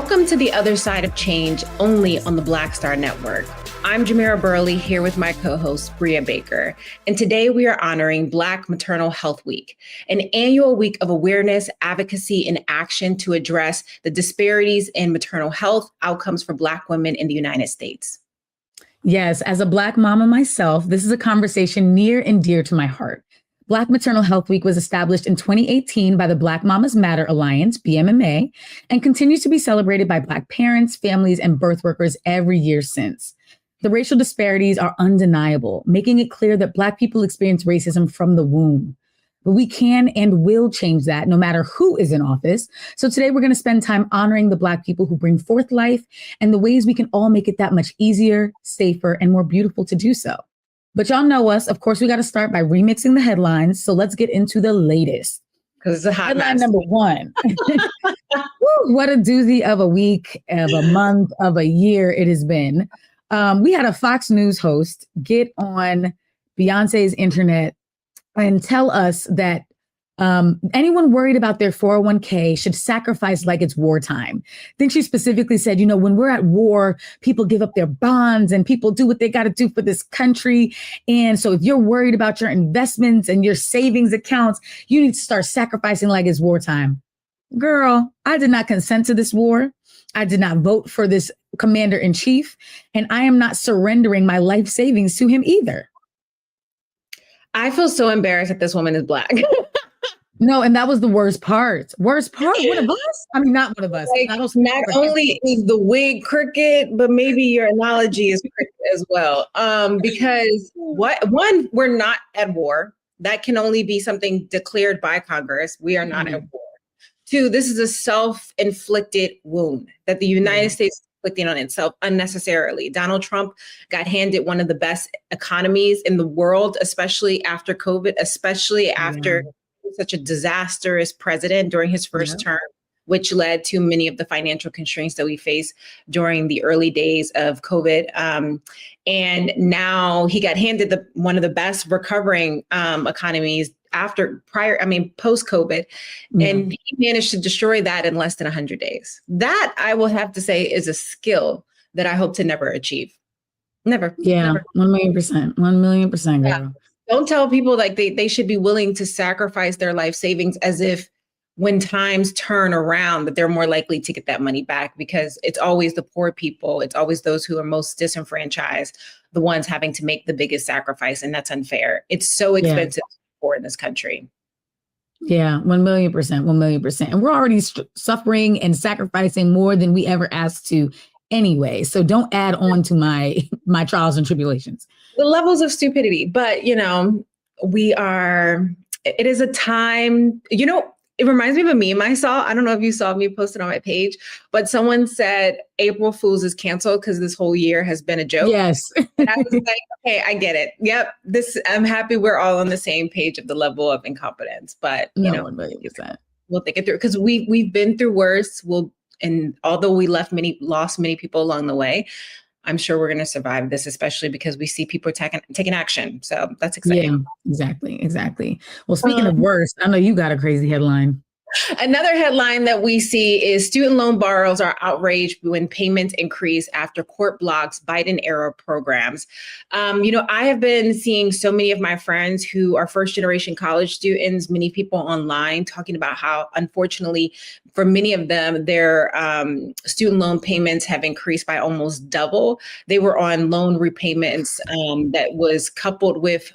Welcome to the other side of change, only on the Black Star Network. I'm Jamira Burley, here with my co-host, Brea Baker. And today we are honoring Black Maternal Health Week, an annual week of awareness, advocacy, and action to address the disparities in maternal health outcomes for Black women in the United States. Yes, as a Black mama myself, this is a conversation near and dear to my heart. Black Maternal Health Week was established in 2018 by the Black Mamas Matter Alliance, BMMA, and continues to be celebrated by Black parents, families, and birth workers every year since. The racial disparities are undeniable, making it clear that Black people experience racism from the womb. But we can and will change that no matter who is in office. So today we're going to spend time honoring the Black people who bring forth life and the ways we can all make it that much easier, safer, and more beautiful to do so. But y'all know us. Of course, we got to start by remixing the headlines. So let's get into the latest. Because it's a hot headline mess. Number one. Woo, what a doozy of a week, of a month, of a year it has been. We had a Fox News host get on Beyonce's internet and tell us that anyone worried about their 401k should sacrifice like it's wartime. I think she specifically said, when we're at war, people give up their bonds and people do what they got to do for this country. And so if you're worried about your investments and your savings accounts, you need to start sacrificing like it's wartime. Girl, I did not consent to this war. I did not vote for this commander in chief, and I am not surrendering my life savings to him either. I feel so embarrassed that this woman is Black. No, and that was the worst part. Worst part? One of us? I mean, not one of us. Not only is the wig crooked, but maybe your analogy is crooked as well. Because we're not at war. That can only be something declared by Congress. We are not at war. Two, this is a self-inflicted wound that the United States is inflicting on itself unnecessarily. Donald Trump got handed one of the best economies in the world, especially after COVID, especially after such a disastrous president during his first term, which led to many of the financial constraints that we face during the early days of COVID. And now he got handed one of the best recovering economies post-COVID, and he managed to destroy that in less than 100 days. That, I will have to say, is a skill that I hope to never achieve. Never. Yeah, never. 1,000,000%, 1,000,000%, girl. Yeah. Don't tell people like they should be willing to sacrifice their life savings as if when times turn around that they're more likely to get that money back, because it's always the poor people. It's always those who are most disenfranchised, the ones having to make the biggest sacrifice. And that's unfair. It's so expensive for in this country. Yeah, 1,000,000%, 1,000,000%. And we're already suffering and sacrificing more than we ever asked to anyway. So don't add on to my trials and tribulations. The levels of stupidity. But, it is a time, it reminds me of a meme I saw. I don't know if you saw me posted on my page, but someone said April Fool's is canceled because this whole year has been a joke. Yes. And I was like, okay, I get it. Yep. I'm happy we're all on the same page of the level of incompetence, but 1,000,000%. We'll think it through because we've been through worse. And although we lost many people along the way, I'm sure we're going to survive this, especially because we see people taking action. So that's exciting. Yeah, exactly. Well, speaking of worse, I know you got a crazy headline. Another headline that we see is student loan borrowers are outraged when payments increase after court blocks Biden-era programs. I have been seeing so many of my friends who are first-generation college students, many people online talking about how, unfortunately, for many of them, their student loan payments have increased by almost double. They were on loan repayments that was coupled with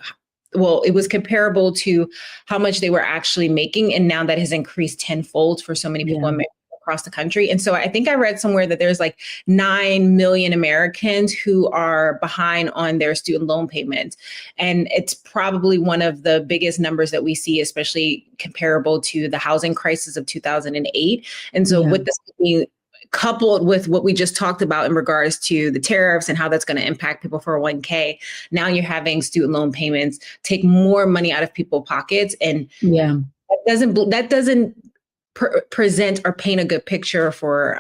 it was comparable to how much they were actually making. And now that has increased tenfold for so many people across the country. And so I think I read somewhere that there's like 9 million Americans who are behind on their student loan payments. And it's probably one of the biggest numbers that we see, especially comparable to the housing crisis of 2008. And so with this being coupled with what we just talked about in regards to the tariffs and how that's going to impact people for 1K. Now you're having student loan payments take more money out of people's pockets. And that doesn't present or paint a good picture for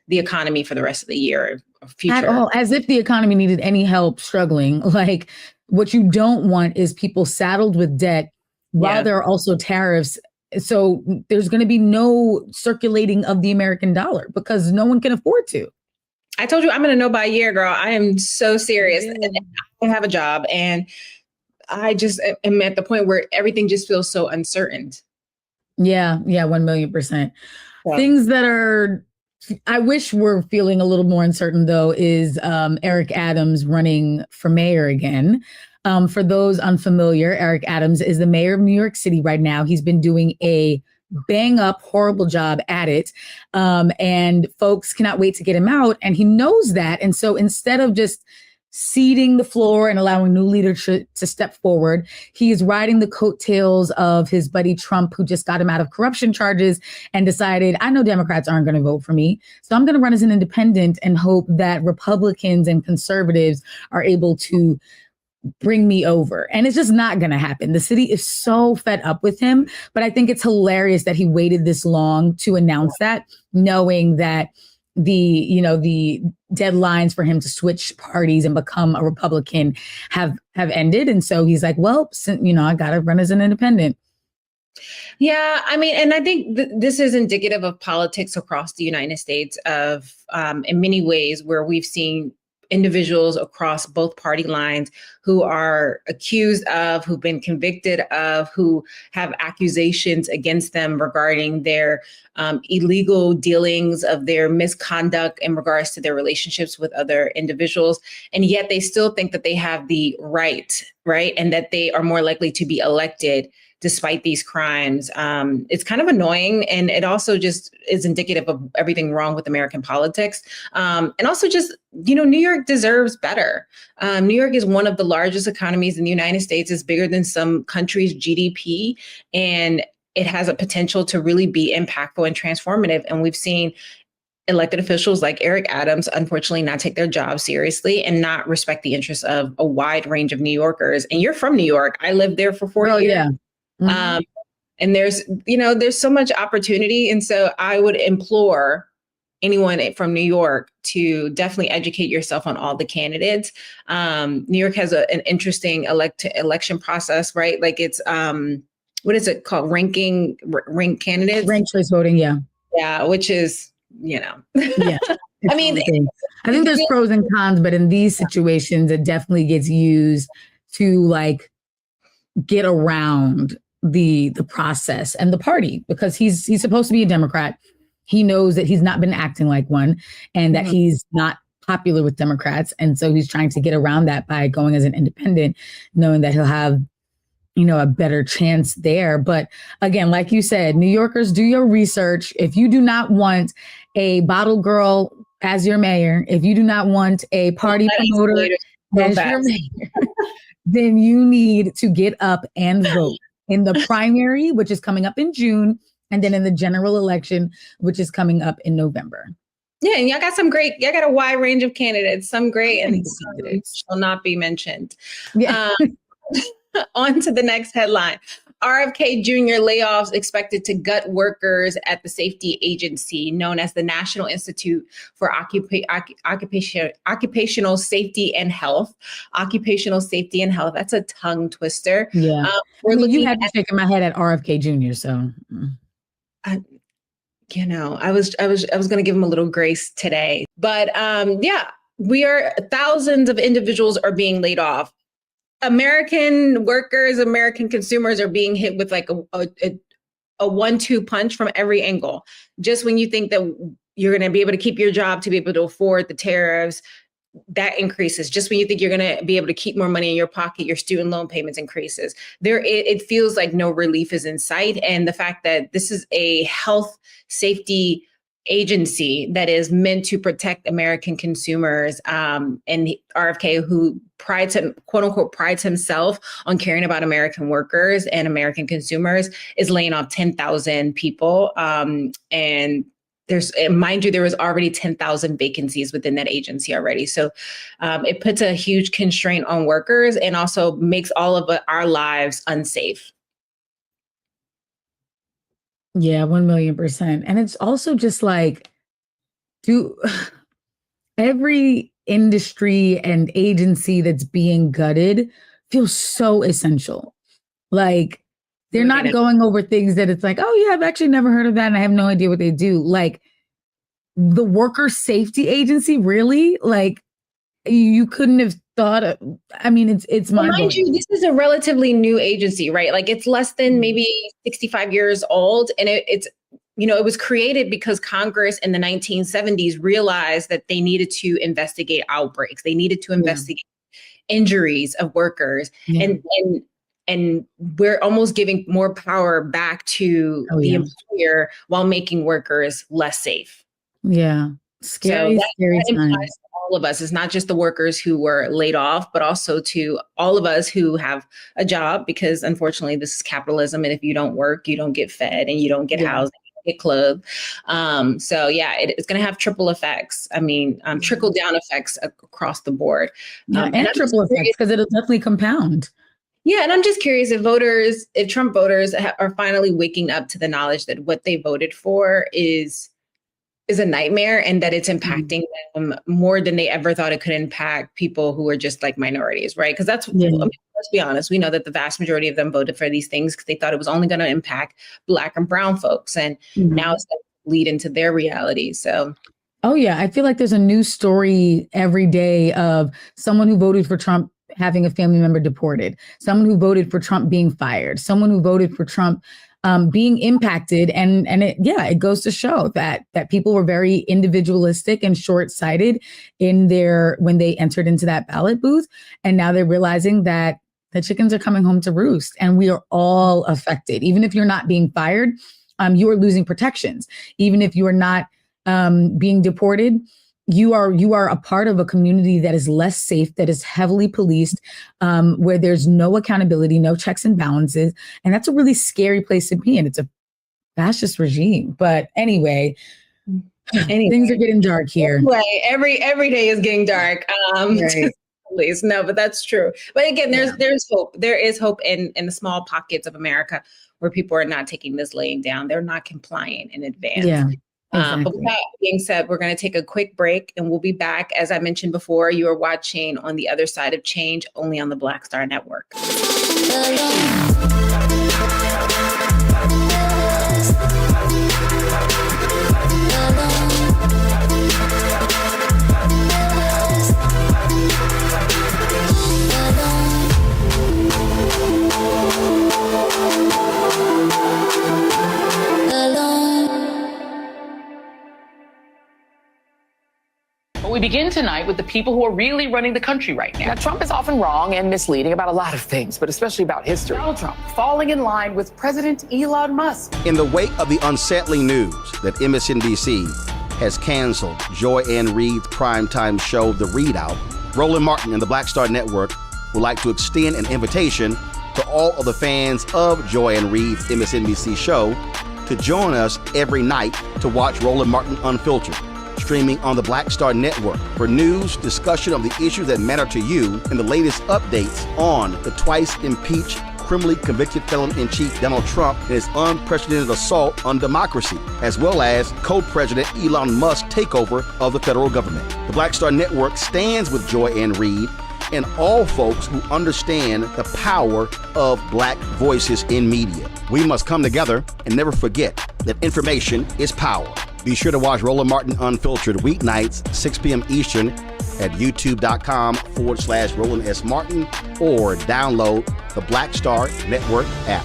the economy for the rest of the year or future. At all, as if the economy needed any help struggling. Like, what you don't want is people saddled with debt while there are also tariffs So there's going to be no circulating of the American dollar because no one can afford to. I told you I'm going to know by a year, girl. I am so serious. And I have a job and I just am at the point where everything just feels so uncertain. Yeah, 1,000,000%. Wow. Things that I wish we're feeling a little more uncertain, though, is Eric Adams running for mayor again. For those unfamiliar, Eric Adams is the mayor of New York City right now. He's been doing a bang up, horrible job at it. And folks cannot wait to get him out. And he knows that. And so instead of just ceding the floor and allowing new leadership to step forward, he is riding the coattails of his buddy Trump, who just got him out of corruption charges and decided, I know Democrats aren't going to vote for me, so I'm going to run as an independent and hope that Republicans and conservatives are able to bring me over. And it's just not going to happen. The city is so fed up with him, but I think it's hilarious that he waited this long to announce that, knowing that the deadlines for him to switch parties and become a Republican have ended. And so he's like, well, I got to run as an independent. Yeah, I mean, and I think this is indicative of politics across the United States of, in many ways, where we've seen individuals across both party lines who are accused of, who've been convicted of, who have accusations against them regarding their illegal dealings, of their misconduct in regards to their relationships with other individuals. And yet they still think that they have the right? And that they are more likely to be elected despite these crimes. It's kind of annoying. And it also just is indicative of everything wrong with American politics. And also just, New York deserves better. New York is one of the largest economies in the United States. It's bigger than some countries' GDP. And it has a potential to really be impactful and transformative. And we've seen elected officials like Eric Adams, unfortunately, not take their job seriously and not respect the interests of a wide range of New Yorkers. And you're from New York. I lived there for 4 years. Yeah. Mm-hmm. And there's so much opportunity. And so I would implore anyone from New York to definitely educate yourself on all the candidates. New York has an interesting election process, right? Like it's, what is it called? Rank candidates? Ranked choice voting, yeah. Yeah, which is, Yeah. I mean, I think there's pros and cons, but in these situations, it definitely gets used to get around the process and the party, because he's supposed to be a Democrat. He knows that he's not been acting like one and that he's not popular with Democrats. And so he's trying to get around that by going as an independent, knowing that he'll have, a better chance there. But again, like you said, New Yorkers, do your research. If you do not want a bottle girl as your mayor, if you do not want a party promoter as your mayor, then you need to get up and vote in the primary, which is coming up in June, and then in the general election, which is coming up in November. Yeah, and y'all got a wide range of candidates, some great and some shall not be mentioned. Yeah. On to the next headline. RFK Jr. layoffs expected to gut workers at the safety agency known as the National Institute for Occupational Safety and Health. Occupational Safety and Health. That's a tongue twister. Yeah. You had me shaking my head at RFK Jr. So, I was going to give him a little grace today, but thousands of individuals are being laid off. American workers, American consumers are being hit with like a 1-2 punch from every angle. Just when you think that you're going to be able to keep your job, to be able to afford the tariffs, that increases. Just when you think you're going to be able to keep more money in your pocket, your student loan payments increases. It feels like no relief is in sight. And the fact that this is a health safety agency that is meant to protect American consumers, and RFK, who quote unquote prides himself on caring about American workers and American consumers, is laying off 10,000 people. And mind you, there was already 10,000 vacancies within that agency already. So it puts a huge constraint on workers and also makes all of our lives unsafe. Yeah, 1,000,000%. And it's also just like, every industry and agency that's being gutted feels so essential. Like, they're not going over things that it's like, oh yeah, I've actually never heard of that and I have no idea what they do. Like the Worker Safety Agency, really? Like you couldn't have thought of, I mean, it's mind you, this is a relatively new agency, right? Like it's less than maybe 65 years old. And it's, it was created because Congress in the 1970s realized that they needed to investigate outbreaks. They needed to investigate injuries of workers. And we're almost giving more power back to the employer while making workers less safe. Yeah. Scary time. All of us. It's not just the workers who were laid off, but also to all of us who have a job, because unfortunately this is capitalism. And if you don't work, you don't get fed and you don't get housed, you don't get clothed. It's going to have triple effects. I mean, trickle down effects across the board. And triple effects, because it'll definitely compound. Yeah. And I'm just curious if Trump voters are finally waking up to the knowledge that what they voted for is a nightmare and that it's impacting them more than they ever thought it could impact people who are just like minorities, right? Because that's, let's be honest, we know that the vast majority of them voted for these things because they thought it was only going to impact Black and brown folks. And now it's going to lead into their reality. So. Oh, yeah. I feel like there's a new story every day of someone who voted for Trump having a family member deported, someone who voted for Trump being fired, someone who voted for Trump being impacted. And it goes to show that people were very individualistic and short-sighted when they entered into that ballot booth. And now they're realizing that the chickens are coming home to roost and we are all affected. Even if you're not being fired, you are losing protections. Even if you are not being deported, you are a part of a community that is less safe, that is heavily policed, where there's no accountability, no checks and balances. And that's a really scary place to be in. It's a fascist regime. But anyway, things are getting dark here. Anyway, every day is getting dark. Right. No, but that's true. But again, there's hope. There is hope in the small pockets of America where people are not taking this laying down. They're not compliant in advance. Yeah. Exactly. But with that being said, we're going to take a quick break and we'll be back. As I mentioned before, you are watching On the Other Side of Change, only on the Black Star Network. We begin tonight with the people who are really running the country right now. Now, Trump is often wrong and misleading about a lot of things, but especially about history. Donald Trump falling in line with President Elon Musk. In the wake of the unsettling news that MSNBC has canceled Joy Ann Reid's primetime show, The Readout, Roland Martin and the Black Star Network would like to extend an invitation to all of the fans of Joy Ann Reid's MSNBC show to join us every night to watch Roland Martin Unfiltered, streaming on the Black Star Network for news, discussion of the issues that matter to you, and the latest updates on the twice impeached, criminally convicted felon-in-chief Donald Trump and his unprecedented assault on democracy, as well as co-president Elon Musk's takeover of the federal government. The Black Star Network stands with Joy Ann Reid and all folks who understand the power of Black voices in media. We must come together and never forget that information is power. Be sure to watch Roland Martin Unfiltered weeknights, 6 p.m. Eastern at youtube.com/Roland S. Martin or download the Black Star Network app.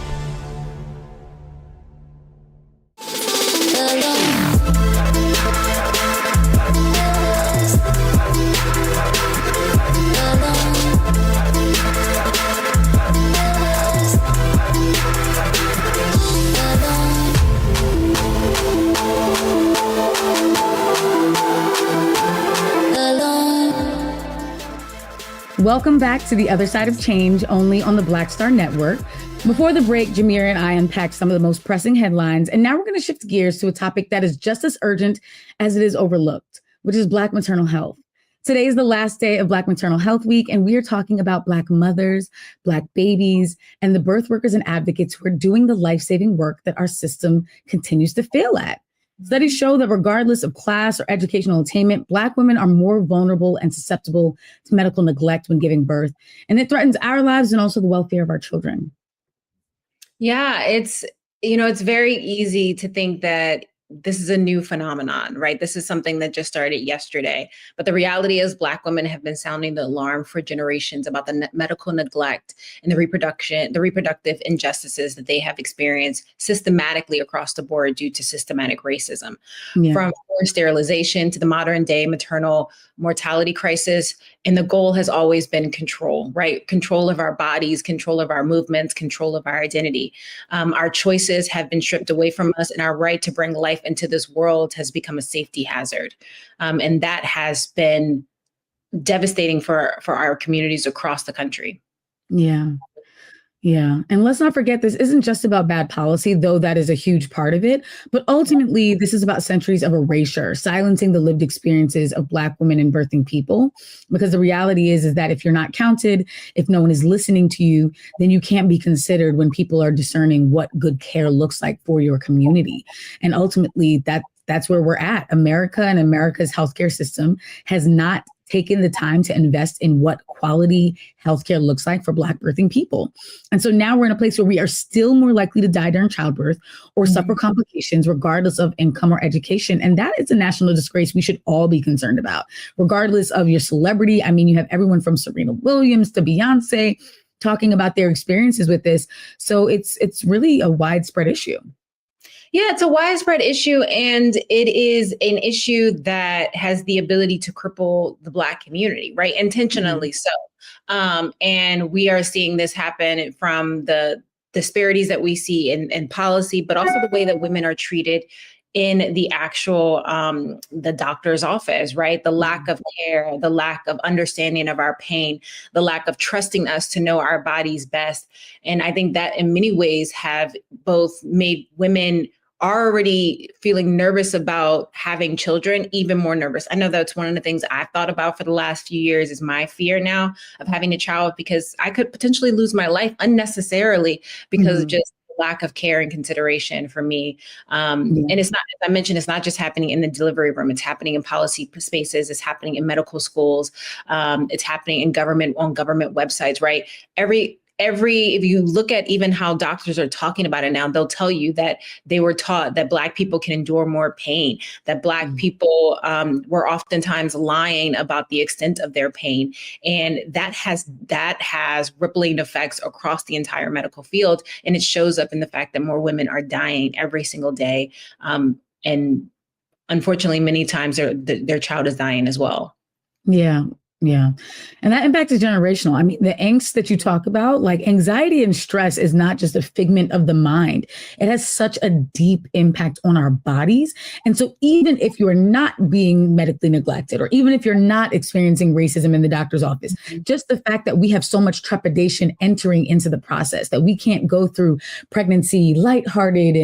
Welcome back to The Other Side of Change, only on the Black Star Network. Before the break, Jamira and I unpacked some of the most pressing headlines, and now we're going to shift gears to a topic that is just as urgent as it is overlooked, which is Black maternal health. Today is the last day of Black Maternal Health Week, and we are talking about Black mothers, Black babies, and the birth workers and advocates who are doing the life-saving work that our system continues to fail at. Studies show that regardless of class or educational attainment, Black women are more vulnerable and susceptible to medical neglect when giving birth, and it threatens our lives and also the welfare of our children. Yeah, it's very easy to think that this is a new phenomenon, right? This is something that just started yesterday. But the reality is Black women have been sounding the alarm for generations about the medical neglect and the reproductive injustices that they have experienced systematically across the board due to systematic racism. Yeah. From forced sterilization to the modern day maternal mortality crisis. And the goal has always been control, right? Control of our bodies, control of our movements, control of our identity. Our choices have been stripped away from us, and our right to bring life into this world has become a safety hazard. And that has been devastating for our communities across the country. Yeah. Yeah. And let's not forget, this isn't just about bad policy, though that is a huge part of it. But ultimately, this is about centuries of erasure, silencing the lived experiences of Black women and birthing people. Because the reality is that if you're not counted, if no one is listening to you, then you can't be considered when people are discerning what good care looks like for your community. And ultimately, that's where we're at. America and America's healthcare system has not taken the time to invest in what quality healthcare looks like for Black birthing people. And so now we're in a place where we are still more likely to die during childbirth or suffer complications regardless of income or education. And that is a national disgrace we should all be concerned about, regardless of your celebrity. I mean, you have everyone from Serena Williams to Beyonce talking about their experiences with this. So it's really a widespread issue. Yeah, it's a widespread issue, and it is an issue that has the ability to cripple the Black community, right? Intentionally so. And we are seeing this happen from the disparities that we see in policy, but also the way that women are treated in the actual, the doctor's office, right? The lack of care, the lack of understanding of our pain, the lack of trusting us to know our bodies best. And I think that in many ways have both made women already feeling nervous about having children even more nervous. I know that's one of the things I've thought about for the last few years is my fear now of having a child, because I could potentially lose my life unnecessarily because of just lack of care and consideration for me. And it's not, as I mentioned, it's not just happening in the delivery room. It's happening in policy spaces. It's happening in medical schools. It's happening in on government websites, right? If you look at even how doctors are talking about it now, they'll tell you that they were taught that Black people can endure more pain, that Black people were oftentimes lying about the extent of their pain. And that has rippling effects across the entire medical field. And it shows up in the fact that more women are dying every single day. And unfortunately, many times their child is dying as well. Yeah. Yeah. And that impact is generational. I mean, the angst that you talk about, like anxiety and stress is not just a figment of the mind. It has such a deep impact on our bodies. And so even if you're not being medically neglected, or even if you're not experiencing racism in the doctor's office, just the fact that we have so much trepidation entering into the process, that we can't go through pregnancy lighthearted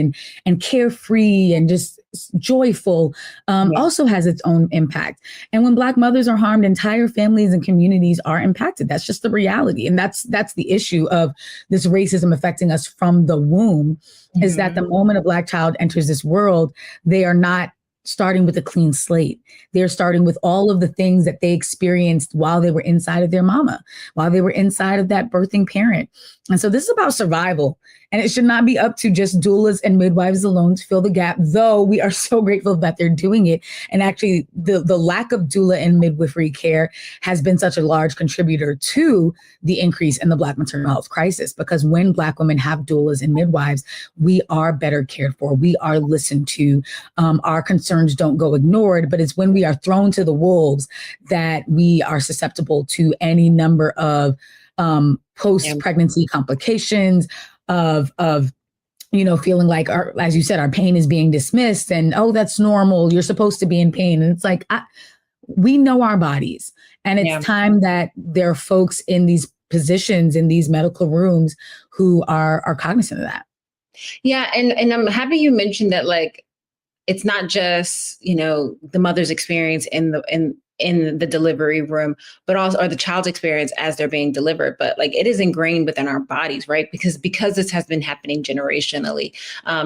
and carefree and just joyful, also has its own impact. And when Black mothers are harmed, entire families and communities are impacted. That's just the reality. And that's the issue of this racism affecting us from the womb, is that the moment a Black child enters this world, they are not starting with a clean slate. They're starting with all of the things that they experienced while they were inside of their mama, while they were inside of that birthing parent. And so this is about survival. And it should not be up to just doulas and midwives alone to fill the gap, though we are so grateful that they're doing it. And actually, the lack of doula and midwifery care has been such a large contributor to the increase in the Black maternal health crisis, because when Black women have doulas and midwives, we are better cared for. We are listened to. Our concerns don't go ignored, but it's when we are thrown to the wolves that we are susceptible to any number of post-pregnancy complications, of feeling like, as you said, our pain is being dismissed and, oh, that's normal. You're supposed to be in pain. And it's like, we know our bodies, and it's time that there are folks in these positions, in these medical rooms, who are cognizant of that. Yeah. And I'm happy you mentioned that, like, it's not just, the mother's experience in in the delivery room, but also, or the child's experience as they're being delivered. But like, it is ingrained within our bodies, right? Because this has been happening generationally.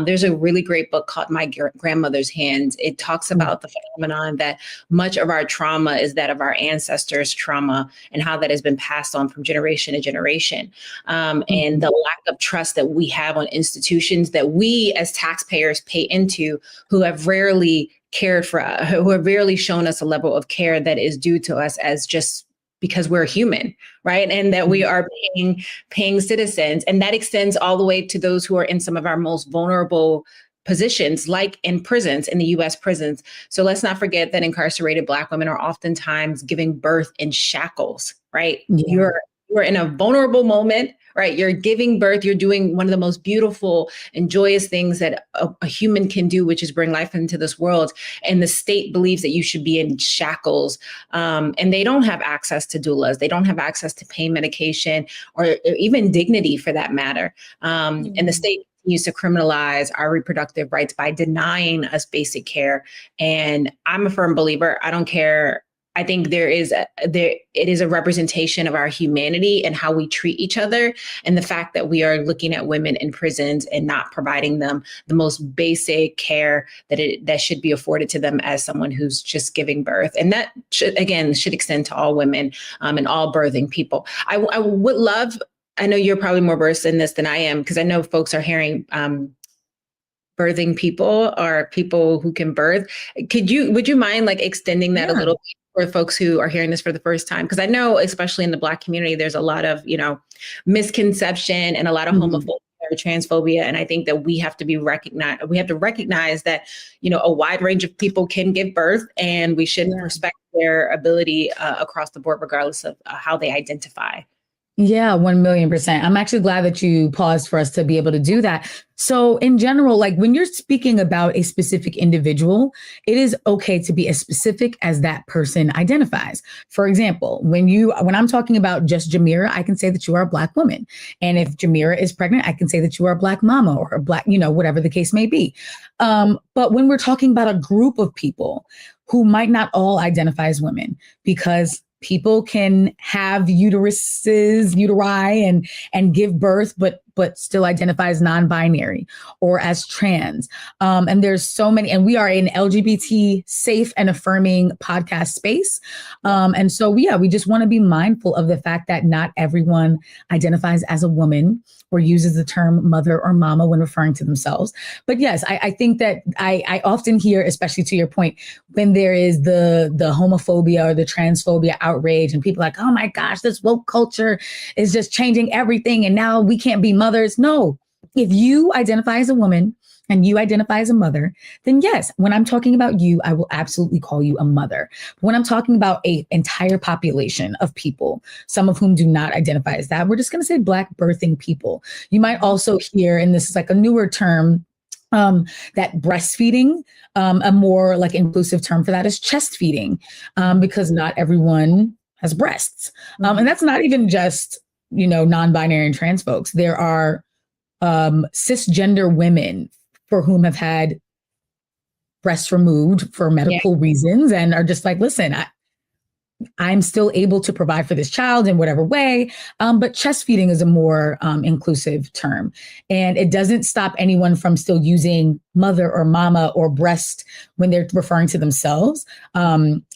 There's a really great book called My Grandmother's Hands. It talks about the phenomenon that much of our trauma is that of our ancestors' trauma and how that has been passed on from generation to generation. And the lack of trust that we have on institutions that we as taxpayers pay into, who have rarely cared for us, who have rarely shown us a level of care that is due to us as just because we're human, right? And that we are paying citizens. And that extends all the way to those who are in some of our most vulnerable positions, like in prisons, in the US prisons. So let's not forget that incarcerated Black women are oftentimes giving birth in shackles, right? Yeah. You're in a vulnerable moment, right? You're giving birth. You're doing one of the most beautiful and joyous things that a human can do, which is bring life into this world. And the state believes that you should be in shackles. And they don't have access to doulas. They don't have access to pain medication or even dignity for that matter. And the state continues to criminalize our reproductive rights by denying us basic care. And I'm a firm believer. I don't care. I think it is a representation of our humanity and how we treat each other, and the fact that we are looking at women in prisons and not providing them the most basic care that should be afforded to them as someone who's just giving birth. And that should extend to all women and all birthing people. I would love, I know you're probably more versed in this than I am, because I know folks are hearing birthing people or people who can birth. Would you mind like extending that a little bit for folks who are hearing this for the first time? Because I know, especially in the Black community, there's a lot of, misconception and a lot of homophobia or transphobia. And I think that we have to recognize that, a wide range of people can give birth, and we should respect their ability across the board, regardless of how they identify. Yeah, 1,000,000%. I'm actually glad that you paused for us to be able to do that. So in general, like when you're speaking about a specific individual, it is okay to be as specific as that person identifies. For example, when I'm talking about just Jamira, I can say that you are a Black woman. And if Jamira is pregnant, I can say that you are a Black mama or a Black, whatever the case may be. But when we're talking about a group of people who might not all identify as women, because people can have uteri and give birth, but still identify as non-binary or as trans. And there's so many, and we are an LGBT safe and affirming podcast space. And so, we just want to be mindful of the fact that not everyone identifies as a woman or uses the term mother or mama when referring to themselves. But yes, I think that I often hear, especially to your point, when there is the homophobia or the transphobia outrage and people are like, oh my gosh, this woke culture is just changing everything. And now we can't be mothers. No, if you identify as a woman and you identify as a mother, then yes, when I'm talking about you, I will absolutely call you a mother. But when I'm talking about an entire population of people, some of whom do not identify as that, we're just going to say Black birthing people. You might also hear, and this is like a newer term, that breastfeeding, a more like inclusive term for that is chest feeding, because not everyone has breasts. And that's not even just, non-binary and trans folks. There are cisgender women for whom have had breasts removed for medical reasons and are just like, listen, I'm still able to provide for this child in whatever way. But chest feeding is a more inclusive term. And it doesn't stop anyone from still using mother or mama or breast when they're referring to themselves.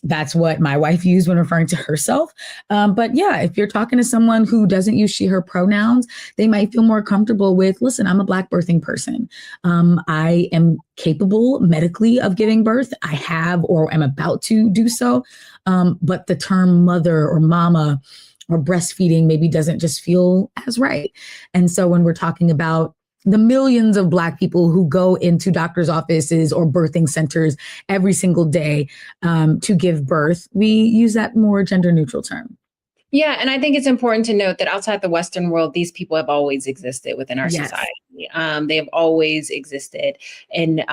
That's what my wife used when referring to herself. But yeah, if you're talking to someone who doesn't use she, her pronouns, they might feel more comfortable with, listen, I'm a Black birthing person. I am capable medically of giving birth. I have or am about to do so. But the term mother or mama or breastfeeding maybe doesn't just feel as right. And so when we're talking about the millions of Black people who go into doctors' offices or birthing centers every single day to give birth, we use that more gender neutral term. Yeah. And I think it's important to note that outside the Western world, these people have always existed within our society. They have always existed. And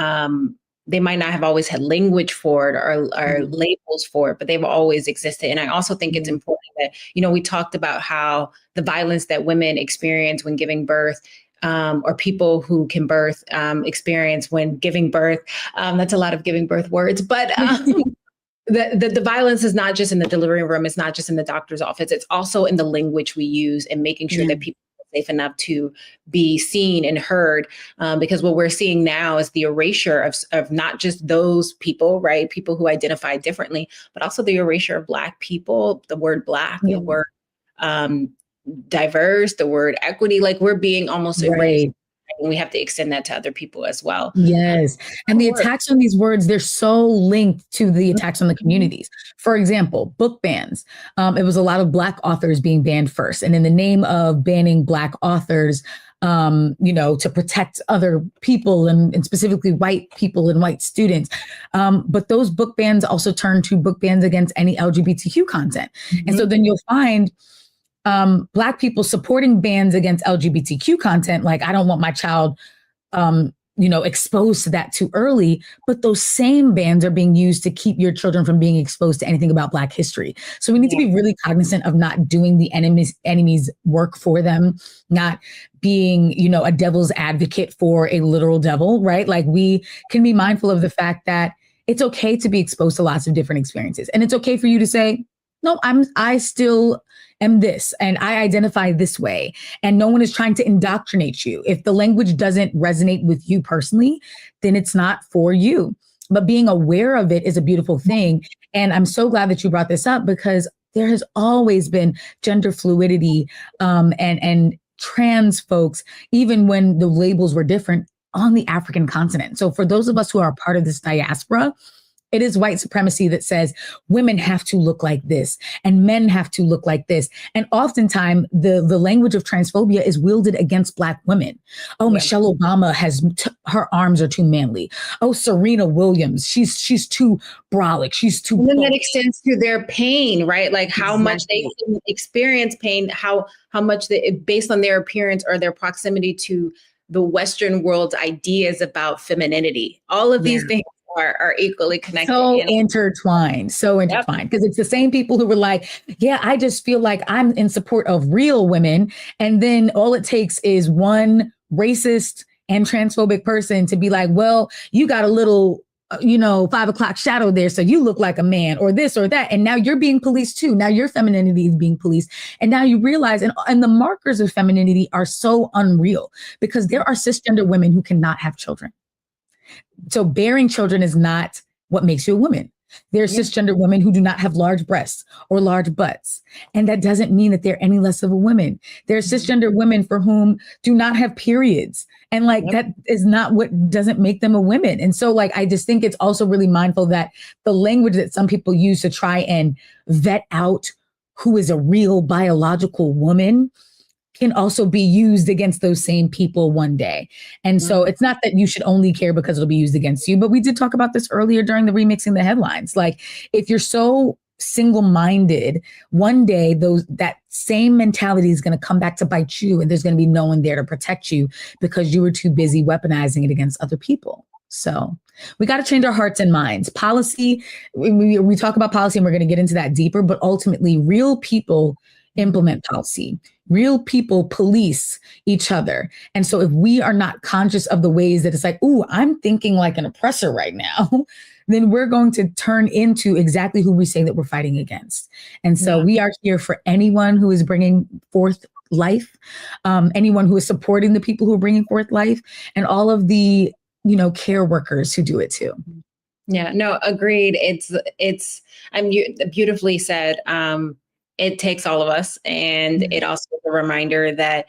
they might not have always had language for it or labels for it, but they've always existed. And I also think it's important that, we talked about how the violence that women experience when giving birth, or people who can birth experience when giving birth. That's a lot of giving birth words, but the violence is not just in the delivery room. It's not just in the doctor's office. It's also in the language we use and making sure that people are safe enough to be seen and heard. Because what we're seeing now is the erasure of not just those people, right? People who identify differently, but also the erasure of Black people, the word Black, the word diverse, the word equity, like we're being almost erased. And we have to extend that to other people as well. Yes. And the attacks on these words, they're so linked to the attacks on the communities. For example, book bans. It was a lot of Black authors being banned first. And in the name of banning Black authors, to protect other people and specifically white people and white students. But those book bans also turned to book bans against any LGBTQ content. And so then you'll find Black people supporting bans against LGBTQ content, like I don't want my child, exposed to that too early. But those same bans are being used to keep your children from being exposed to anything about Black history. So we need to be really cognizant of not doing the enemy's work for them, not being, a devil's advocate for a literal devil, right? Like we can be mindful of the fact that it's okay to be exposed to lots of different experiences, and it's okay for you to say, no, I still am this and I identify this way. And no one is trying to indoctrinate you. If the language doesn't resonate with you personally, then it's not for you. But being aware of it is a beautiful thing. And I'm so glad that you brought this up, because there has always been gender fluidity and trans folks, even when the labels were different, on the African continent. So for those of us who are a part of this diaspora, it is white supremacy that says women have to look like this and men have to look like this. And oftentimes the language of transphobia is wielded against Black women. Oh, Michelle Obama her arms are too manly. Oh, Serena Williams, she's too brolic. She's too. And then that extends to their pain, right? Like how much they experience pain, how much based on their appearance or their proximity to the Western world's ideas about femininity. All of these things are equally connected. So intertwined, because it's the same people who were like, yeah, I just feel like I'm in support of real women. And then all it takes is one racist and transphobic person to be like, well, you got a little, 5 o'clock shadow there. So you look like a man or this or that. And now you're being policed too. Now your femininity is being policed. And now you realize, and the markers of femininity are so unreal, because there are cisgender women who cannot have children. So bearing children is not what makes you a woman. There are cisgender women who do not have large breasts or large butts. And that doesn't mean that they're any less of a woman. There are cisgender women for whom do not have periods. And that is not what doesn't make them a woman. And so I just think it's also really mindful that the language that some people use to try and vet out who is a real biological woman can also be used against those same people one day. And so it's not that you should only care because it'll be used against you, but we did talk about this earlier during the Remixing the Headlines. Like if you're so single-minded, one day that same mentality is going to come back to bite you, and there's going to be no one there to protect you because you were too busy weaponizing it against other people. So we got to change our hearts and minds. Policy, we talk about policy and we're going to get into that deeper, but ultimately real people implement policy. Real people police each other. And so if we are not conscious of the ways that it's like, ooh, I'm thinking like an oppressor right now, then we're going to turn into exactly who we say that we're fighting against. And so we are here for anyone who is bringing forth life, anyone who is supporting the people who are bringing forth life, and all of the, care workers who do it too. Yeah, no, agreed. You beautifully said, it takes all of us. And it also is a reminder that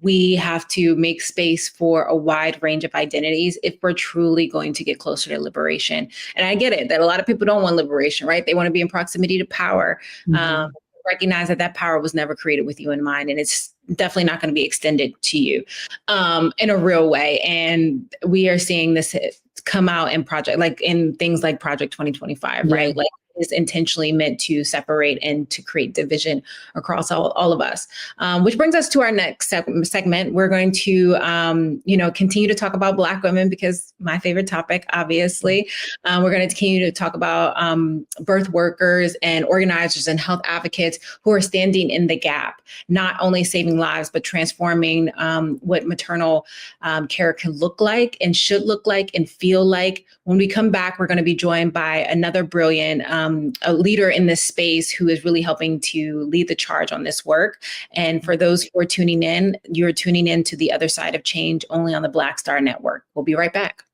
we have to make space for a wide range of identities if we're truly going to get closer to liberation. And I get it that a lot of people don't want liberation, right? They want to be in proximity to power. Recognize that power was never created with you in mind. And it's definitely not going to be extended to you in a real way. And we are seeing this come out in in things like Project 2025, right? Like is intentionally meant to separate and to create division across all of us. Which brings us to our next segment. We're going to, continue to talk about Black women, because my favorite topic, obviously. We're going to continue to talk about birth workers and organizers and health advocates who are standing in the gap, not only saving lives, but transforming what maternal care can look like and should look like and feel like. When we come back, we're going to be joined by another brilliant a leader in this space who is really helping to lead the charge on this work. And for those who are tuning in, you're tuning in to The Other Side of Change, only on the Black Star Network. We'll be right back.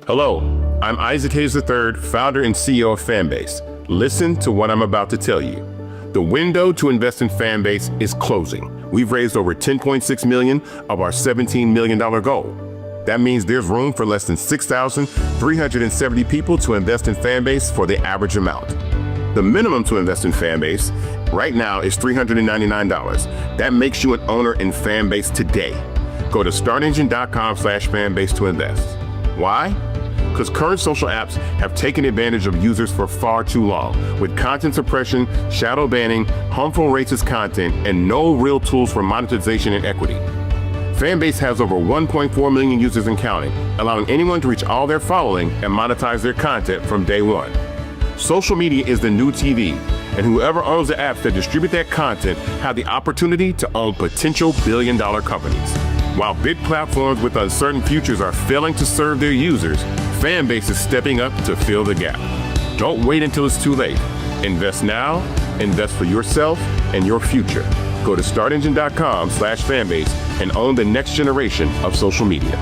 Hello, I'm Isaac Hayes III, founder and CEO of Fanbase. Listen to what I'm about to tell you. The window to invest in Fanbase is closing. We've raised over $10.6 million of our $17 million goal. That means there's room for less than 6,370 people to invest in Fanbase for the average amount. The minimum to invest in Fanbase right now is $399. That makes you an owner in Fanbase today. Go to startengine.com/fanbase to invest. Why? Because current social apps have taken advantage of users for far too long, with content suppression, shadow banning, harmful racist content, and no real tools for monetization and equity. Fanbase has over 1.4 million users and counting, allowing anyone to reach all their following and monetize their content from day one. Social media is the new TV, and whoever owns the apps that distribute that content have the opportunity to own potential billion-dollar companies. While big platforms with uncertain futures are failing to serve their users, Fanbase is stepping up to fill the gap. Don't wait until it's too late. Invest now, invest for yourself and your future. Go to startengine.com/fanbase and own the next generation of social media.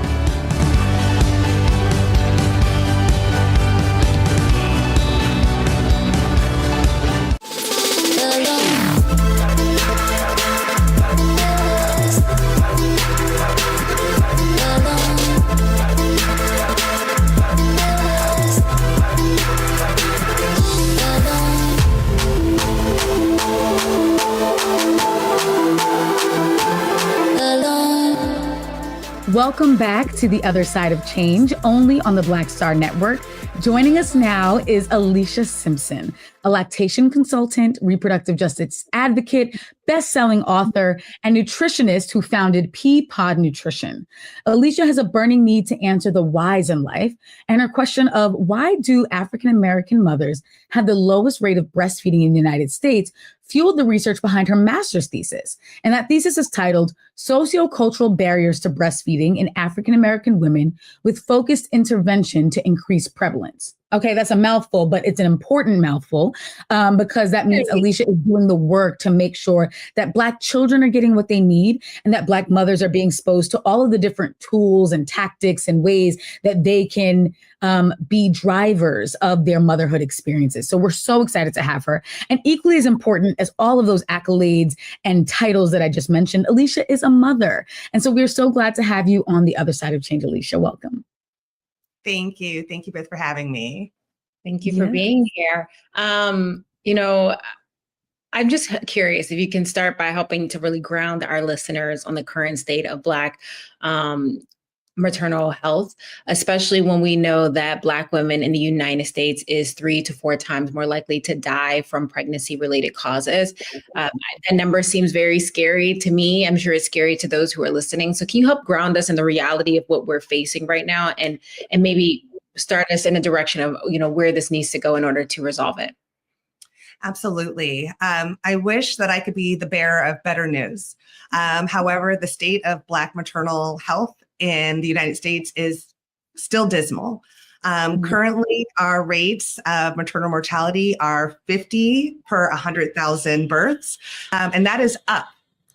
Welcome back to The Other Side of Change, only on the Black Star Network. Joining us now is Alicia Simpson, a lactation consultant, reproductive justice advocate, best-selling author, and nutritionist who founded Pea Pod Nutrition. Alicia has a burning need to answer the whys in life, and her question of why do African-American mothers have the lowest rate of breastfeeding in the United States fueled the research behind her master's thesis. And that thesis is titled Sociocultural Barriers to Breastfeeding in African-American Women with Focused Intervention to Increase Prevalence. Okay, that's a mouthful, but it's an important mouthful because that means Alicia is doing the work to make sure that Black children are getting what they need and that Black mothers are being exposed to all of the different tools and tactics and ways that they can be drivers of their motherhood experiences. So we're so excited to have her. And equally as important as all of those accolades and titles that I just mentioned, Alicia is a mother. And so we're so glad to have you on The Other Side of Change, Alicia. Welcome. Thank you. Thank you both for having me. Thank you for being here. I'm just curious if you can start by helping to really ground our listeners on the current state of Black maternal health, especially when we know that Black women in the United States is 3 to 4 times more likely to die from pregnancy-related causes. That number seems very scary to me. I'm sure it's scary to those who are listening. So can you help ground us in the reality of what we're facing right now and maybe start us in a direction of, where this needs to go in order to resolve it? Absolutely. I wish that I could be the bearer of better news. However, the state of Black maternal health in the United States is still dismal. Currently, our rates of maternal mortality are 50 per 100,000 births, and that is up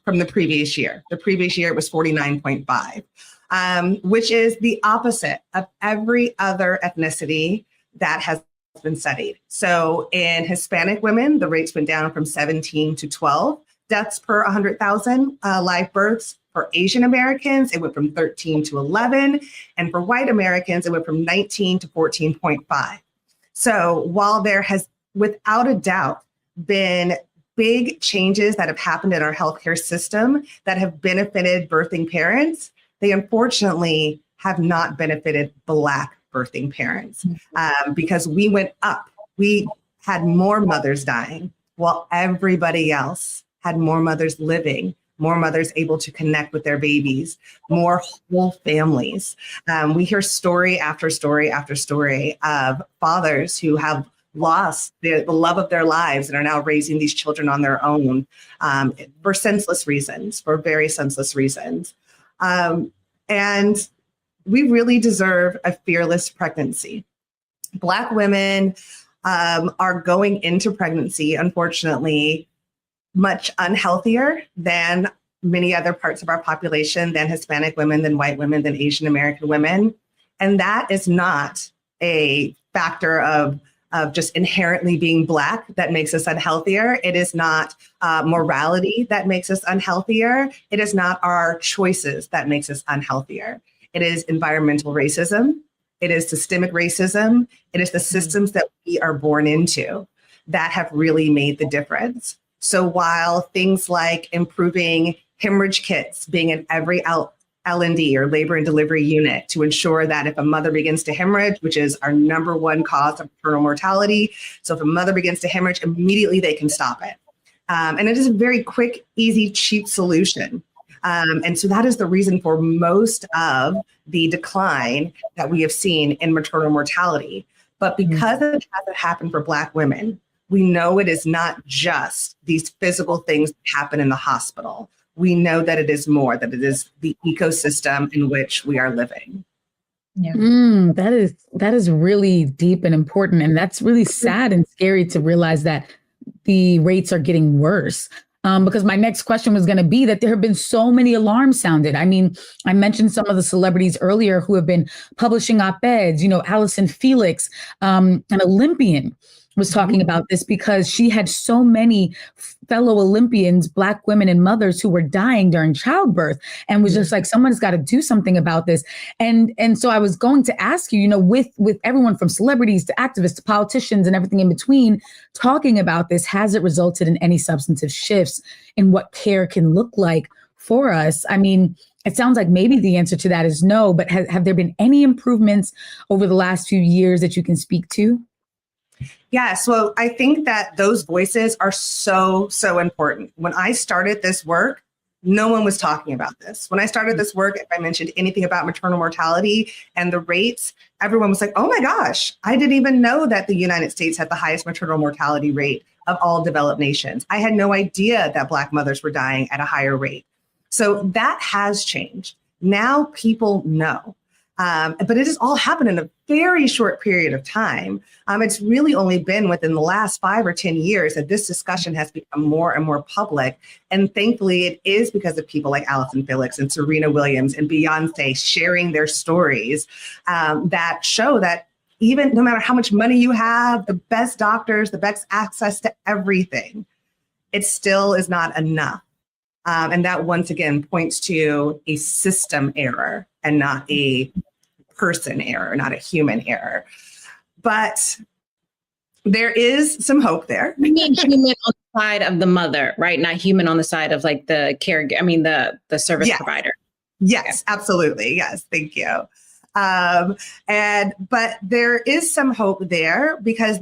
from the previous year. The previous year it was 49.5, which is the opposite of every other ethnicity that has been studied. So in Hispanic women, the rates went down from 17 to 12. deaths per 100,000 live births. For Asian Americans, it went from 13 to 11. And for white Americans, it went from 19 to 14.5. So while there has, without a doubt, been big changes that have happened in our healthcare system that have benefited birthing parents, they unfortunately have not benefited Black birthing parents because we went up. We had more mothers dying while everybody else had more mothers living, more mothers able to connect with their babies, more whole families. We hear story after story after story of fathers who have lost the love of their lives and are now raising these children on their own for senseless reasons, for very senseless reasons. And we really deserve a fearless pregnancy. Black women are going into pregnancy, unfortunately, much unhealthier than many other parts of our population, than Hispanic women, than white women, than Asian American women. And that is not a factor of just inherently being Black that makes us unhealthier. It is not morality that makes us unhealthier. It is not our choices that makes us unhealthier. It is environmental racism. It is systemic racism. It is the systems that we are born into that have really made the difference. So while things like improving hemorrhage kits being in every L&D or labor and delivery unit to ensure that if a mother begins to hemorrhage, which is our number one cause of maternal mortality, so if a mother begins to hemorrhage, immediately they can stop it. And it is a very quick, easy, cheap solution. And so that is the reason for most of the decline that we have seen in maternal mortality. But because it hasn't happened for Black women, we know it is not just these physical things that happen in the hospital. We know that it is more, that it is the ecosystem in which we are living. Yeah. That is really deep and important. And that's really sad and scary to realize that the rates are getting worse. Because my next question was going to be that there have been so many alarms sounded. I mean, I mentioned some of the celebrities earlier who have been publishing op-eds, Allison Felix, an Olympian, was talking about this because she had so many fellow Olympians, Black women and mothers who were dying during childbirth, and was just like, someone's got to do something about this. And so I was going to ask you, with everyone from celebrities to activists to politicians and everything in between talking about this, has it resulted in any substantive shifts in what care can look like for us? I mean, it sounds like maybe the answer to that is no, but have there been any improvements over the last few years that you can speak to? Yes, well, I think that those voices are so, so important. When I started this work, no one was talking about this. When I started this work, if I mentioned anything about maternal mortality and the rates, everyone was like, oh my gosh, I didn't even know that the United States had the highest maternal mortality rate of all developed nations. I had no idea that Black mothers were dying at a higher rate. So that has changed. Now people know. But it has all happened in a very short period of time. It's really only been within the last 5 or 10 years that this discussion has become more and more public. And thankfully, it is because of people like Allison Felix and Serena Williams and Beyonce sharing their stories that show that even no matter how much money you have, the best doctors, the best access to everything, it still is not enough. And that once again points to a system error and not a person error, not a human error. But there is some hope there. We mean human on the side of the mother, right? Not human on the side of like the the service provider. Yes, absolutely. Yes, thank you. But there is some hope there because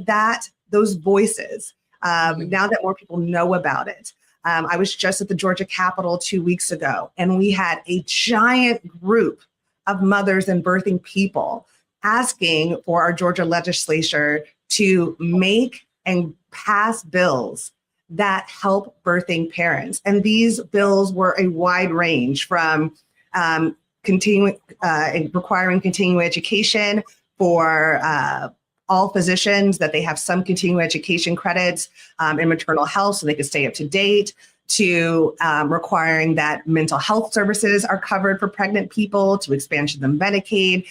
those voices, now that more people know about it. I was just at the Georgia Capitol 2 weeks ago, and we had a giant group of mothers and birthing people asking for our Georgia legislature to make and pass bills that help birthing parents. And these bills were a wide range from requiring continuing education for all physicians, that they have some continuing education credits in maternal health so they can stay up to date, to requiring that mental health services are covered for pregnant people, to expansion of Medicaid.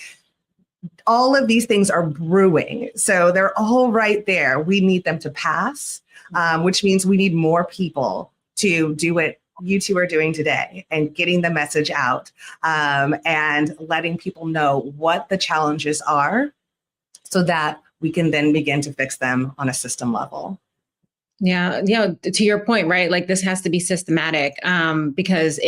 All of these things are brewing. So they're all right there. We need them to pass, which means we need more people to do what you two are doing today and getting the message out, and letting people know what the challenges are so that we can then begin to fix them on a system level. Yeah, to your point, right? Like this has to be systematic, because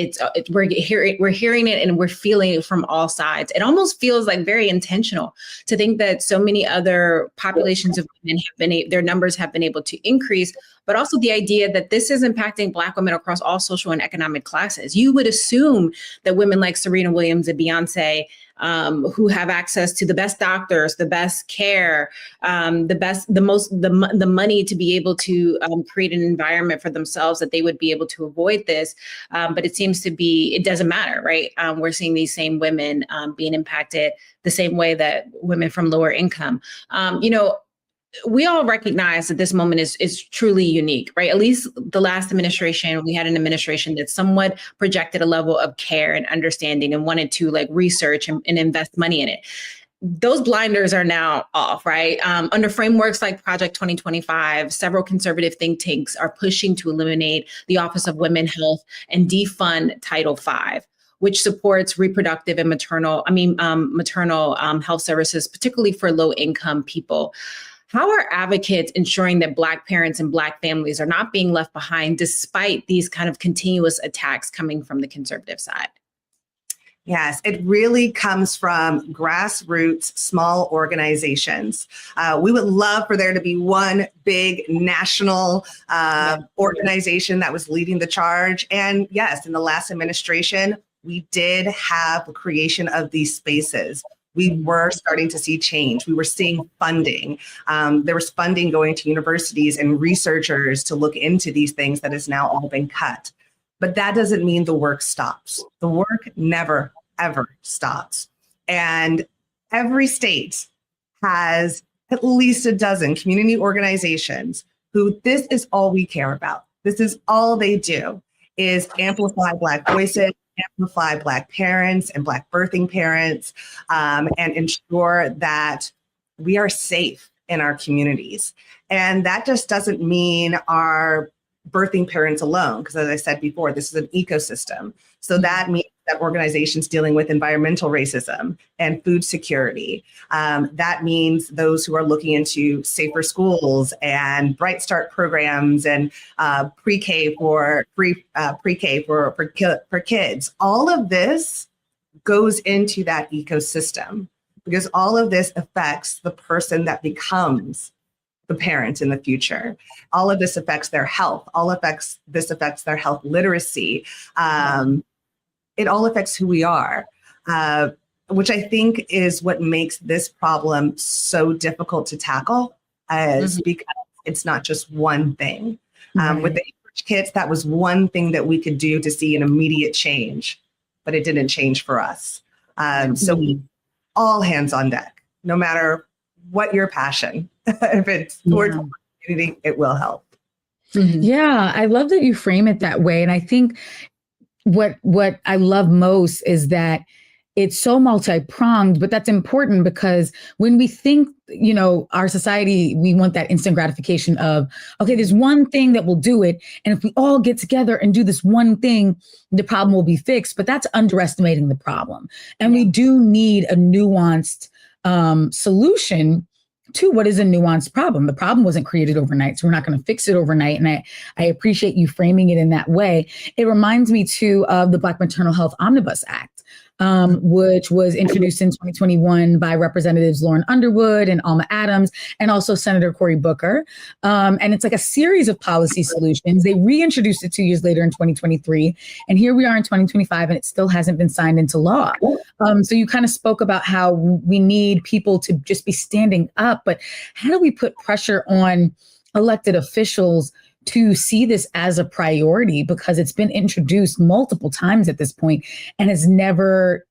we're hearing it and we're feeling it from all sides. It almost feels like very intentional to think that so many other populations of women their numbers have been able to increase, but also the idea that this is impacting Black women across all social and economic classes. You would assume that women like Serena Williams and Beyonce, who have access to the best doctors, the best care, the money to be able to create an environment for themselves, that they would be able to avoid this. But it seems to be, it doesn't matter, right? We're seeing these same women being impacted the same way that women from lower income. We all recognize that this moment is truly unique, right? At least the last administration, we had an administration that somewhat projected a level of care and understanding and wanted to like research and invest money in it. Those blinders are now off, right? Under frameworks like Project 2025, several conservative think tanks are pushing to eliminate the Office of Women's Health and defund Title V, which supports reproductive and maternal health services, particularly for low-income people. How are advocates ensuring that Black parents and Black families are not being left behind despite these kind of continuous attacks coming from the conservative side? Yes, it really comes from grassroots, small organizations. We would love for there to be one big national organization that was leading the charge. And yes, in the last administration, we did have the creation of these spaces. We were starting to see change. We were seeing funding. There was funding going to universities and researchers to look into these things that has now all been cut. But that doesn't mean the work stops. The work never, ever stops. And every state has at least a dozen community organizations who this is all we care about. This is all they do, is amplify Black voices, amplify Black parents and Black birthing parents, and ensure that we are safe in our communities. And that just doesn't mean our birthing parents alone, because as I said before, this is an ecosystem. So that means that organizations dealing with environmental racism and food security. That means those who are looking into safer schools and Bright Start programs and pre-K for kids. All of this goes into that ecosystem because all of this affects the person that becomes the parent in the future. All of this affects their health. This affects their health literacy. It all affects who we are, which I think is what makes this problem so difficult to tackle, because it's not just one thing. With the English kits, that was one thing that we could do to see an immediate change, but it didn't change for us. So all hands on deck, no matter what your passion. If it's towards the community, it will help. Yeah, I love that you frame it that way. And I think what I love most is that it's so multi-pronged, but that's important because when we think, our society, we want that instant gratification of, okay, there's one thing that will do it. And if we all get together and do this one thing, the problem will be fixed. But that's underestimating the problem. And we do need a nuanced solution to what is a nuanced problem. The problem wasn't created overnight, so we're not going to fix it overnight. And I appreciate you framing it in that way. It reminds me too of the Black Maternal Health Omnibus Act, which was introduced in 2021 by Representatives Lauren Underwood and Alma Adams, and also Senator Cory Booker. And it's like a series of policy solutions. They reintroduced it 2 years later in 2023. And here we are in 2025, and it still hasn't been signed into law. So you kind of spoke about how we need people to just be standing up, but how do we put pressure on elected officials to see this as a priority, because it's been introduced multiple times at this point and has never,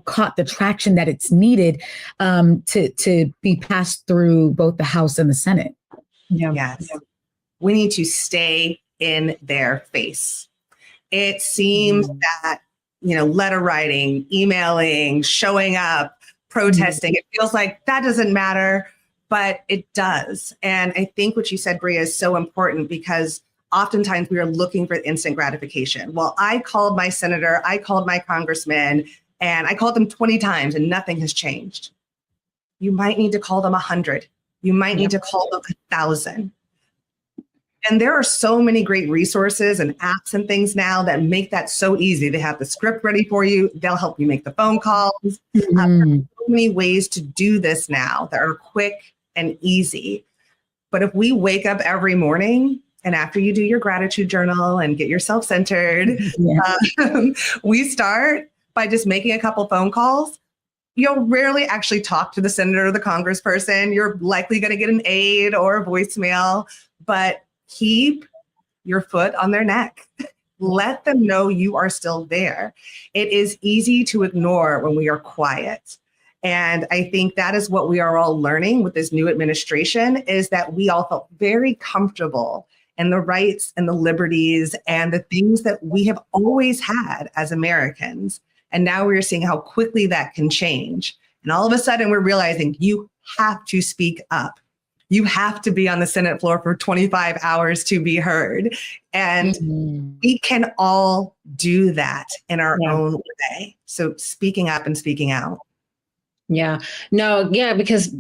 caught the traction that it's needed to be passed through both the House and the Senate? Yes. We need to stay in their face. It seems that, letter writing, emailing, showing up, protesting, it feels like that doesn't matter. But it does. And I think what you said, Brea, is so important because oftentimes we are looking for instant gratification. Well, I called my senator, I called my congressman, and I called them 20 times and nothing has changed. You might need to call them 100. You might need to call them 1,000. And there are so many great resources and apps and things now that make that so easy. They have the script ready for you. They'll help you make the phone calls. There are so many ways to do this now that are quick and easy. But if we wake up every morning and after you do your gratitude journal and get yourself centered, we start by just making a couple phone calls. You'll rarely actually talk to the senator or the congressperson. You're likely going to get an aide or a voicemail, but keep your foot on their neck. Let them know you are still there. It is easy to ignore when we are quiet. And I think that is what we are all learning with this new administration, is that we all felt very comfortable in the rights and the liberties and the things that we have always had as Americans. And now we're seeing how quickly that can change. And all of a sudden we're realizing you have to speak up. You have to be on the Senate floor for 25 hours to be heard. And we can all do that in our own way. So speaking up and speaking out. Because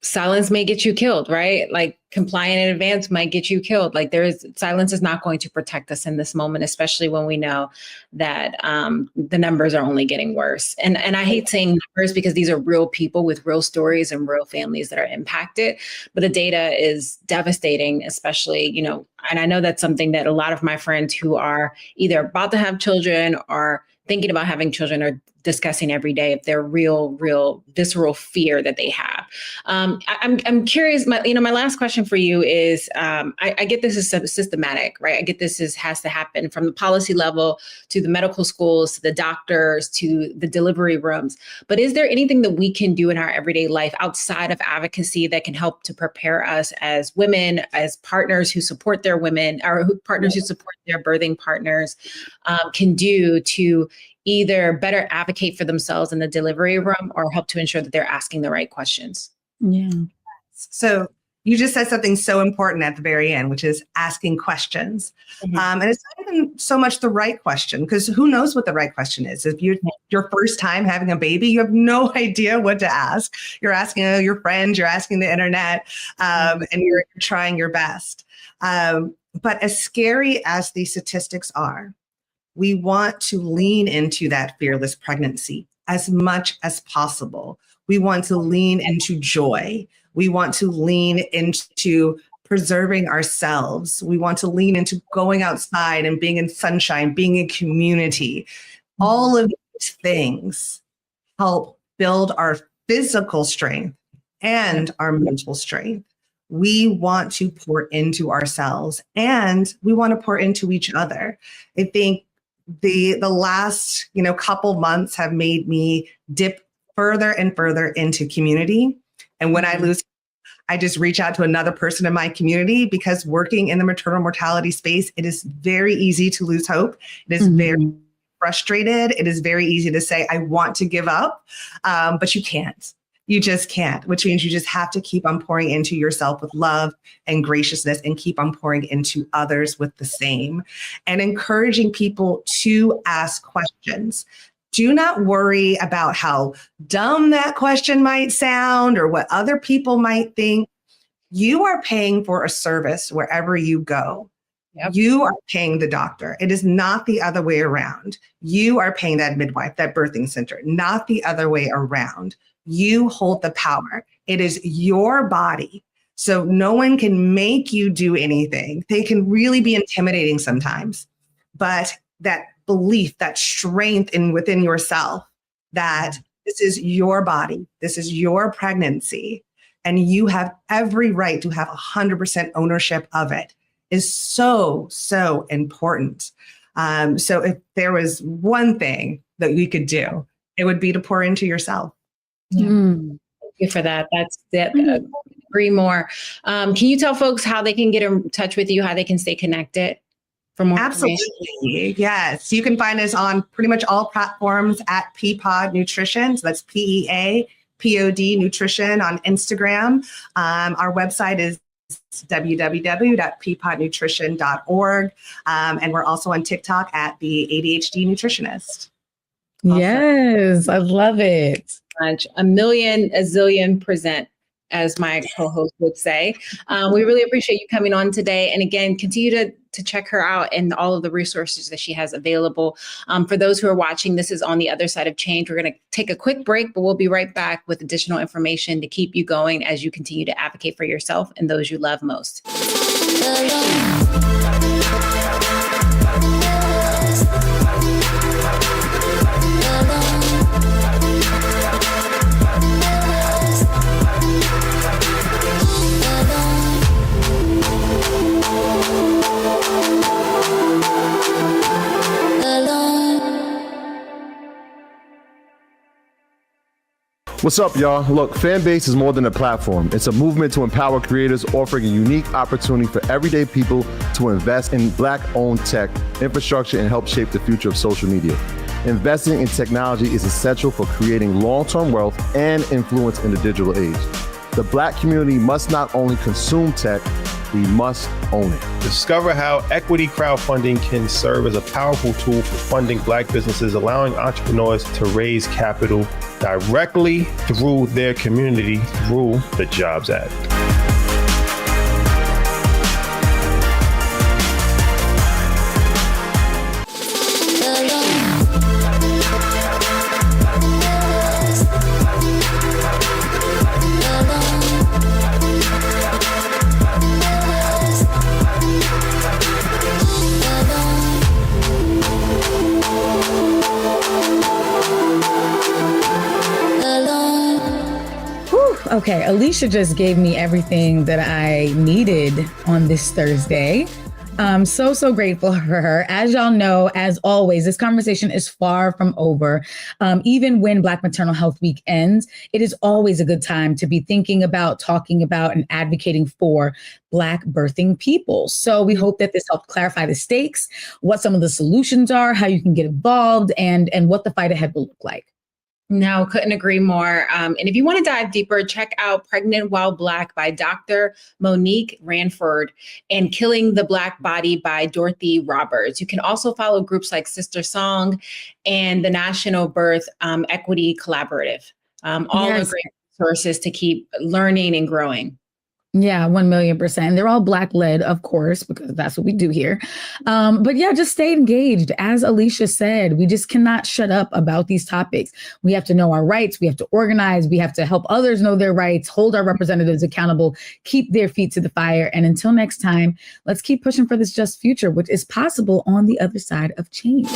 silence may get you killed, right? Like complying in advance might get you killed. Like silence is not going to protect us in this moment, especially when we know that the numbers are only getting worse. And I hate saying numbers because these are real people with real stories and real families that are impacted. But the data is devastating, especially, and I know that's something that a lot of my friends who are either about to have children or thinking about having children are discussing every day, if they're real visceral fear that they have. I'm curious. My last question for you is, I get this is systematic, right? I get this has to happen from the policy level to the medical schools, to the doctors, to the delivery rooms. But is there anything that we can do in our everyday life outside of advocacy that can help to prepare us as women, as partners who support their women, or partners who support their birthing partners, can do to either better advocate for themselves in the delivery room or help to ensure that they're asking the right questions? Yeah. So you just said something so important at the very end, which is asking questions. And it's not even so much the right question, because who knows what the right question is? If you're your first time having a baby, you have no idea what to ask. You're asking your friends, you're asking the internet, and you're trying your best. But as scary as these statistics are, we want to lean into that fearless pregnancy as much as possible. We want to lean into joy. We want to lean into preserving ourselves. We want to lean into going outside and being in sunshine, being in community. All of these things help build our physical strength and our mental strength. We want to pour into ourselves and we want to pour into each other. I think the last couple months have made me dip further and further into community. And when I lose, I just reach out to another person in my community, because working in the maternal mortality space, it is very easy to lose hope. It is very frustrated. It is very easy to say, I want to give up, but you can't. You just can't, which means you just have to keep on pouring into yourself with love and graciousness, and keep on pouring into others with the same, and encouraging people to ask questions. Do not worry about how dumb that question might sound or what other people might think. You are paying for a service wherever you go. You are paying the doctor. It is not the other way around. You are paying that midwife, that birthing center, not the other way around. You hold the power. It is your body. So no one can make you do anything. They can really be intimidating sometimes, but that belief, that strength within yourself, that this is your body, this is your pregnancy, and you have every right to have 100% ownership of it, is so, so important. So if there was one thing that we could do, it would be to pour into yourself. Thank you for that. That's agree more. Can you tell folks how they can get in touch with you, how they can stay connected for more information? Absolutely. Yes. You can find us on pretty much all platforms at Pea Pod Nutrition. So that's PEAPOD Nutrition on Instagram. Our website is www.peapodnutrition.org. And we're also on TikTok at the ADHD Nutritionist. Awesome. Yes, I love it. A million, a zillion %, as my co-host would say. We really appreciate you coming on today. And again, continue to check her out and all of the resources that she has available. For those who are watching, this is On the Other Side of Change. We're going to take a quick break, but we'll be right back with additional information to keep you going as you continue to advocate for yourself and those you love most. What's up, y'all? Look, Fanbase is more than a platform. It's a movement to empower creators, offering a unique opportunity for everyday people to invest in Black-owned tech, infrastructure, and help shape the future of social media. Investing in technology is essential for creating long-term wealth and influence in the digital age. The Black community must not only consume tech, we must own it. Discover how equity crowdfunding can serve as a powerful tool for funding Black businesses, allowing entrepreneurs to raise capital directly through their community through the Jobs Act. Okay, Alicia just gave me everything that I needed on this Thursday. I'm so grateful for her. As y'all know, as always, this conversation is far from over. Even when Black Maternal Health Week ends, it is always a good time to be thinking about, talking about, and advocating for Black birthing people. So we hope that this helped clarify the stakes, what some of the solutions are, how you can get involved, and what the fight ahead will look like. No, couldn't agree more. And if you want to dive deeper, check out Pregnant While Black by Dr. Monique Ranford and Killing the Black Body by Dorothy Roberts. You can also follow groups like Sister Song and the National Birth Equity Collaborative. All are great resources to keep learning and growing. Yeah, 1,000,000%. They're all Black led, of course, because that's what we do here. But yeah, just stay engaged. As Alicia said, we just cannot shut up about these topics. We have to know our rights. We have to organize. We have to help others know their rights, hold our representatives accountable, keep their feet to the fire. And until next time, let's keep pushing for this just future, which is possible on the other side of change.